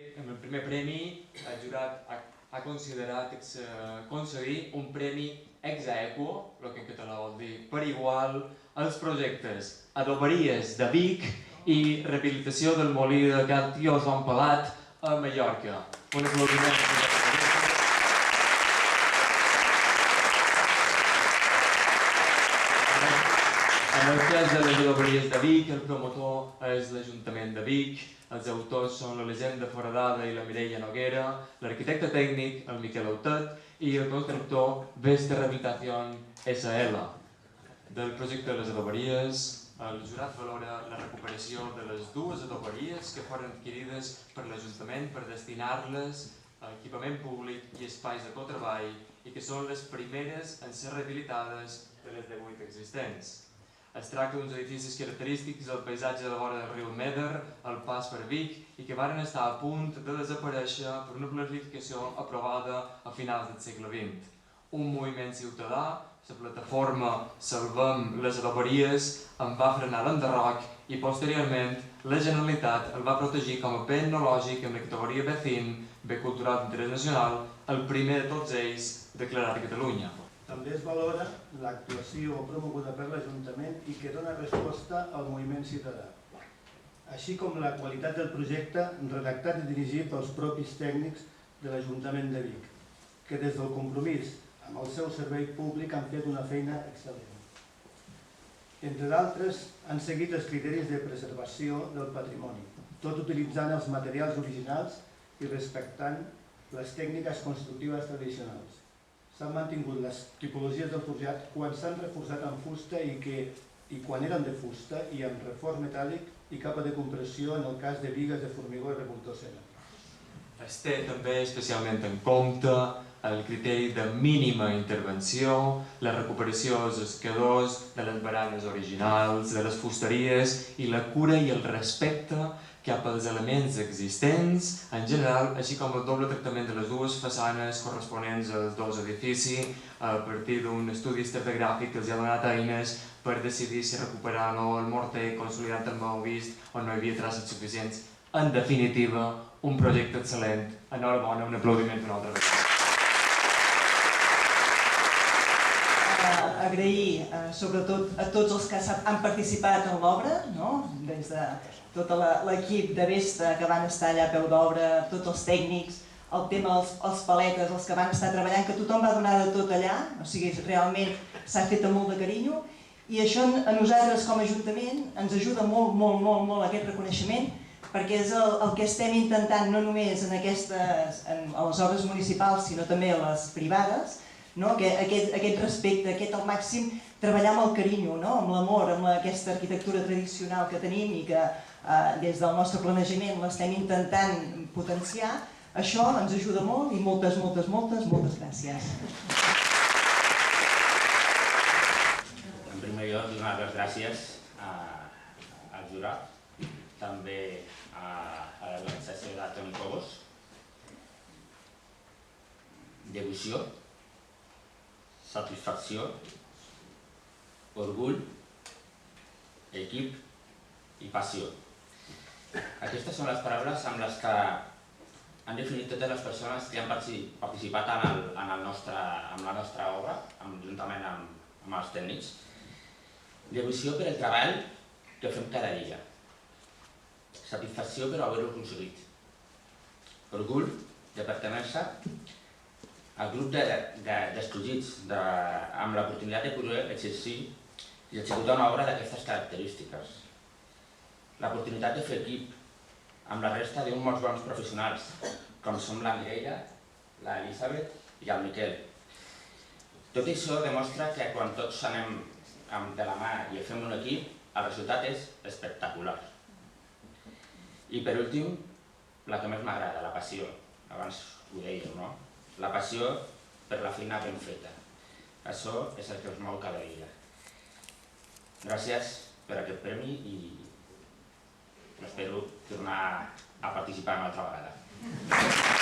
En el primer premi, el jurat ha considerat concedir un premi ex aequo, el que en català vol dir per igual, als projectes Adoberies de Vic i rehabilitació del molí de Cal Tió Joan Pelat a Mallorca. Un aplaudiment. En el cas de les Adoberies de Vic, el promotor és l'Ajuntament de Vic, els autors són l'Elisenda Foradada i la Mireia Noguera, l'arquitecte tècnic, el Miquel Autet, i el constructor Vesta Rehabilitación SL. Del projecte de les Adoberies, el jurat valora la recuperació de les dues adoberies que foren adquirides per l'Ajuntament per destinar-les a equipament públic i espais de cotreball i que són les primeres en ser rehabilitades de les 18 existents. Es tracta d'uns edificis característics del paisatge de la vora del riu Méder, al pas per Vic, i que varen estar a punt de desaparèixer per una planificació aprovada a finals del segle XX. Un moviment ciutadà, la plataforma Salvem les Adoberies, en va frenar l'enderroc i posteriorment la Generalitat el va protegir com a bé etnològic amb la categoria B5, bé cultural d'interès nacional, el primer de tots ells declarat a Catalunya. També es valora l'actuació promoguda per l'Ajuntament i que dona resposta al moviment ciutadà, així com la qualitat del projecte redactat i dirigit pels propis tècnics de l'Ajuntament de Vic, que des del compromís amb el seu servei públic han fet una feina excel·lent. Entre d'altres, han seguit els criteris de preservació del patrimoni, tot utilitzant els materials originals i respectant les tècniques constructives tradicionals. S'han mantingut les tipologies del forjat quan s'han reforçat en fusta i quan eren de fusta i amb reforç metàl·lic i capa de compressió en el cas de bigues de formigó i revoltocera. Es té també especialment en compte el criteri de mínima intervenció, la recuperació dels escadors, de les baranes originals, de les fusteries i la cura i el respecte cap als elements existents en general, així com el doble tractament de les dues façanes corresponents als dos edificis a partir d'un estudi estratigràfic que els ha donat eines per decidir si recuperar o no el morter, consolidant el maó vist on no hi havia traces suficients. En definitiva, un projecte excel·lent. Enhorabona, un aplaudiment una altra vegada. Agrair sobretot a tots els que han participat en l'obra, des de tot l'equip de Vesta que van estar allà a peu d'obra, tots els tècnics, el tema dels paletes, els que van estar treballant, que tothom va donar de tot allà, o sigui, realment s'ha fet amb molt de carinyo, i això a nosaltres com a Ajuntament ens ajuda molt, molt, molt, molt aquest reconeixement, perquè és el que estem intentant no només a les obres municipals, sinó també a les privades, aquest respecte, aquest al màxim, treballar amb el carinyo, amb l'amor, amb aquesta arquitectura tradicional que tenim i que des del nostre planejament l'estem intentant potenciar, això ens ajuda molt i moltes, moltes, moltes, moltes gràcies. En primer lloc, donar les gràcies al jurat, també a l'organització de Toni Cobos, devoció, satisfacció, orgull, equip i passió. Aquestes són les paraules amb les que han definit totes les persones que han participat en la nostra obra, juntament amb els tècnics. Devoció per el treball que fem cada dia. Satisfacció per haver-ho aconseguit. Orgull de pertenèixer al grup d'escollits amb l'oportunitat de poder exercir i executar una obra d'aquestes característiques. L'oportunitat de fer equip amb la resta d'uns molts bons professionals, com som la Mireia, l'Elisabet i el Miquel. Tot això demostra que quan tots anem de la mà i fem un equip, el resultat és espectacular. I per últim, la que més m'agrada, la passió. Abans ho dèiem, no? La passió per la feina ben feta. Això és el que us mou cada dia. Gràcies per aquest premi i espero tornar a participar una altra vegada.